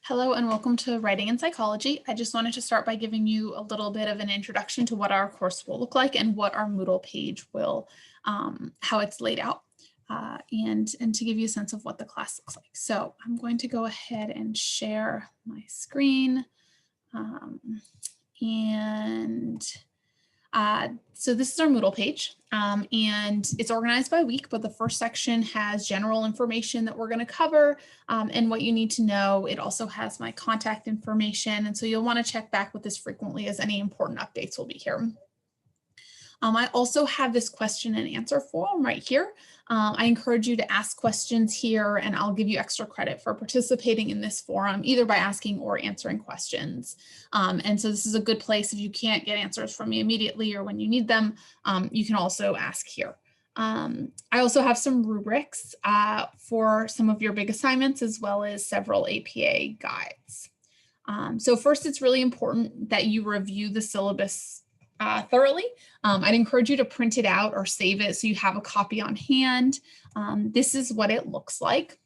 Hello and welcome to Writing in Psychology. I just wanted to start by giving you a little bit of an introduction to what our course will look like and what our Moodle page will, how it's laid out, and to give you a sense of what the class looks like. So I'm going to go ahead and share my screen. So this is our Moodle page, and it's organized by week, but the first section has general information that we're going to cover and what you need to know. It also has my contact information, and so you'll want to check back with this frequently as any important updates will be here. I also have this question and answer form right here. I encourage you to ask questions here, and I'll give you extra credit for participating in this forum, either by asking or answering questions. And so this is a good place if you can't get answers from me immediately or when you need them, you can also ask here. I also have some rubrics for some of your big assignments, as well as several APA guides. So first, it's really important that you review the syllabus thoroughly. I'd encourage you to print it out or save it so you have a copy on hand. This is what it looks like.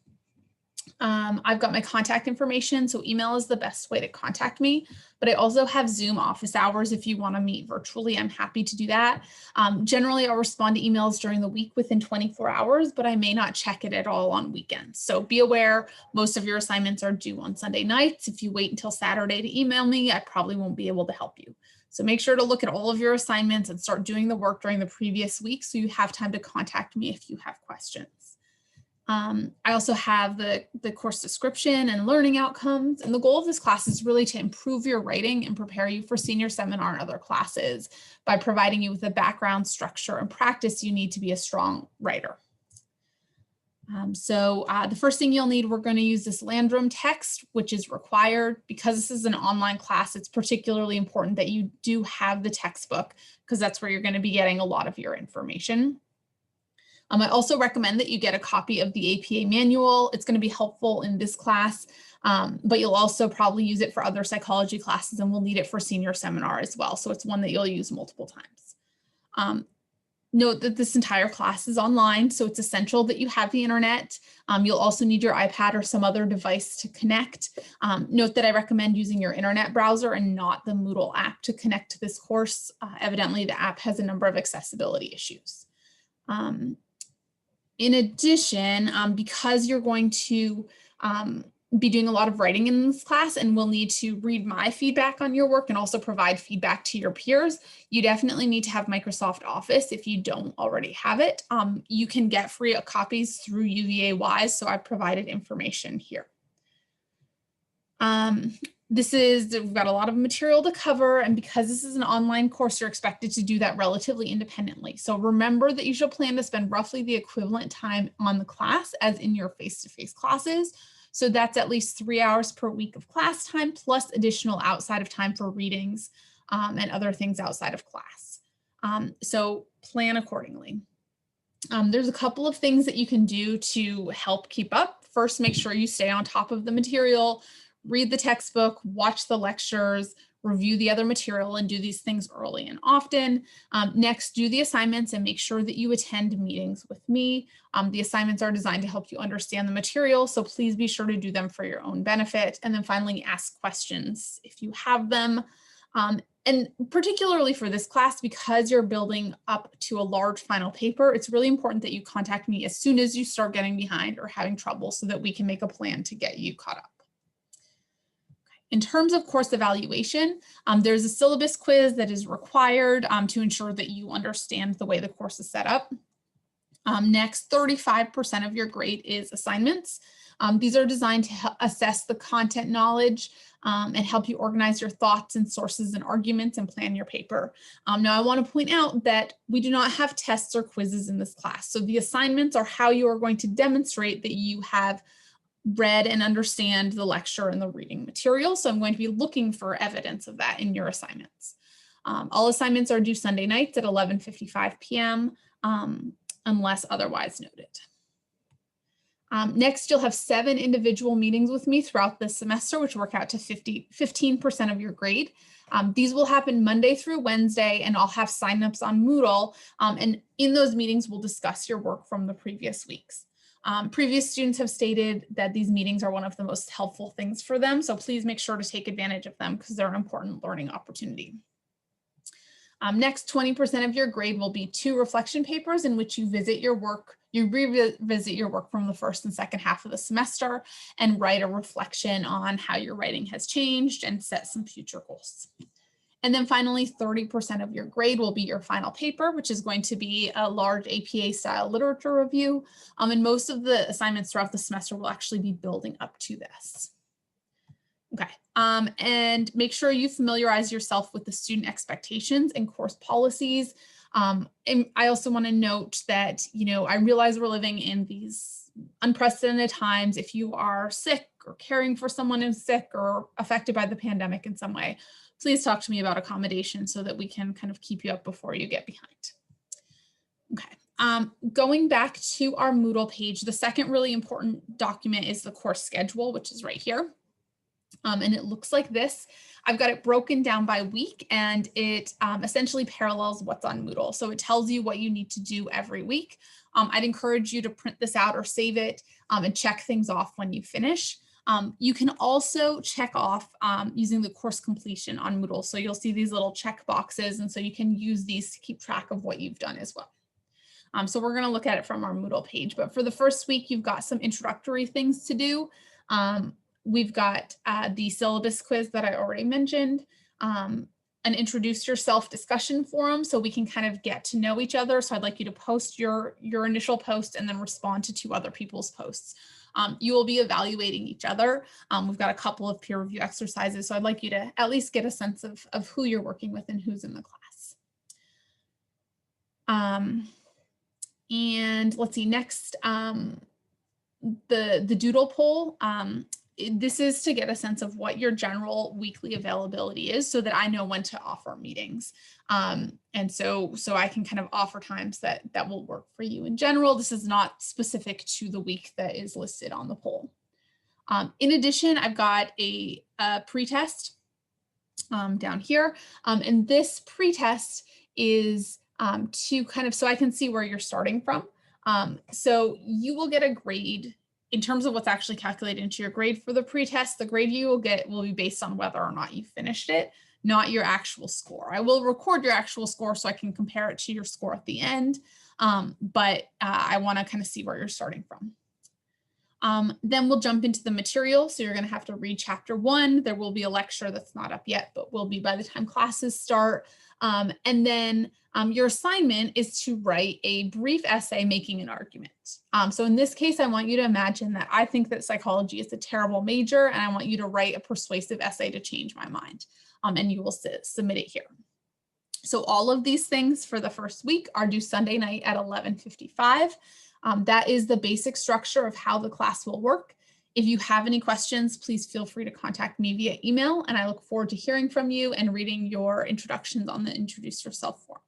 I've got my contact information, so email is the best way to contact me, but I also have Zoom office hours. If you want to meet virtually, I'm happy to do that. Generally, I'll respond to emails during the week within 24 hours, but I may not check it at all on weekends. So be aware, most of your assignments are due on Sunday nights. If you wait until Saturday to email me, I probably won't be able to help you. So make sure to look at all of your assignments and start doing the work during the previous week so you have time to contact me if you have questions. I also have the course description and learning outcomes. And the goal of this class is really to improve your writing and prepare you for senior seminar and other classes by providing you with the background, structure, and practice you need to be a strong writer. The first thing you'll need, we're going to use this Landrum text, which is required. Because this is an online class, it's particularly important that you do have the textbook because that's where you're going to be getting a lot of your information. I also recommend that you get a copy of the APA manual. It's going to be helpful in this class, but you'll also probably use it for other psychology classes, and we'll need it for senior seminar as well. So it's one that you'll use multiple times. Note that this entire class is online, so it's essential that you have the internet. You'll also need your iPad or some other device to connect. Note that I recommend using your internet browser and not the Moodle app to connect to this course. Evidently, the app has a number of accessibility issues. In addition, because you're going to be doing a lot of writing in this class and will need to read my feedback on your work and also provide feedback to your peers, you definitely need to have Microsoft Office if you don't already have it. You can get free copies through UVA-wise, so I've provided information here. We've got a lot of material to cover, and because this is an online course, you're expected to do that relatively independently. So remember that you should plan to spend roughly the equivalent time on the class as in your face-to-face classes. So that's at least 3 hours per week of class time, plus additional outside of time for readings and other things outside of class. So plan accordingly. There's a couple of things that you can do to help keep up. First, make sure you stay on top of the material. Read the textbook, watch the lectures, review the other material, and do these things early and often. Next, do the assignments and make sure that you attend meetings with me. The assignments are designed to help you understand the material, so please be sure to do them for your own benefit. And then finally, ask questions if you have them. And particularly for this class, because you're building up to a large final paper, it's really important that you contact me as soon as you start getting behind or having trouble so that we can make a plan to get you caught up. In terms of course evaluation, there's a syllabus quiz that is required to ensure that you understand the way the course is set up. Next, 35% of your grade is assignments. These are designed to assess the content knowledge and help you organize your thoughts and sources and arguments and plan your paper. Now, I want to point out that we do not have tests or quizzes in this class. So the assignments are how you are going to demonstrate that you have read and understand the lecture and the reading material. So I'm going to be looking for evidence of that in your assignments. All assignments are due Sunday nights at 11:55 p.m. Unless otherwise noted. Next, you'll have 7 individual meetings with me throughout the semester, which work out to 15% of your grade. These will happen Monday through Wednesday, and I'll have signups on Moodle. And in those meetings, we'll discuss your work from the previous weeks. Previous students have stated that these meetings are one of the most helpful things for them, so please make sure to take advantage of them because they're an important learning opportunity. Next, 20% of your grade will be 2 reflection papers in which you visit your work, you revisit your work from the first and second half of the semester and write a reflection on how your writing has changed and set some future goals. And then finally, 30% of your grade will be your final paper, which is going to be a large APA style literature review. And most of the assignments throughout the semester will actually be building up to this. Okay, and make sure you familiarize yourself with the student expectations and course policies. And I also want to note that, I realize we're living in these unprecedented times. If you are sick or caring for someone who's sick or affected by the pandemic in some way, please talk to me about accommodation so that we can kind of keep you up before you get behind. Okay, going back to our Moodle page, the second really important document is the course schedule, which is right here. And it looks like this. I've got it broken down by week, and it essentially parallels what's on Moodle. So it tells you what you need to do every week. I'd encourage you to print this out or save it and check things off when you finish. You can also check off using the course completion on Moodle. So you'll see these little check boxes, and so you can use these to keep track of what you've done as well. So we're going to look at it from our Moodle page. But for the first week, you've got some introductory things to do. We've got the syllabus quiz that I already mentioned, an introduce yourself discussion forum so we can kind of get to know each other. So I'd like you to post your initial post and then respond to 2 other people's posts. You will be evaluating each other. We've got a couple of peer review exercises, so I'd like you to at least get a sense of who you're working with and who's in the class. And let's see, next, the doodle poll. This is to get a sense of what your general weekly availability is so that I know when to offer meetings. And so I can kind of offer times that will work for you in general. This is not specific to the week that is listed on the poll. In addition, I've got a pretest down here. And this pretest is to kind of, so I can see where you're starting from. So you will get a grade in terms of what's actually calculated into your grade for the pretest. The grade you will get will be based on whether or not you finished it, not your actual score. I will record your actual score so I can compare it to your score at the end, but I want to kind of see where you're starting from. Then we'll jump into the material. So you're going to have to read chapter 1. There will be a lecture that's not up yet, but will be by the time classes start. And then your assignment is to write a brief essay making an argument. So in this case, I want you to imagine that I think that psychology is a terrible major, and I want you to write a persuasive essay to change my mind. And you will submit it here. So all of these things for the first week are due Sunday night at 11:55. That is the basic structure of how the class will work. If you have any questions, please feel free to contact me via email, and I look forward to hearing from you and reading your introductions on the Introduce Yourself forum.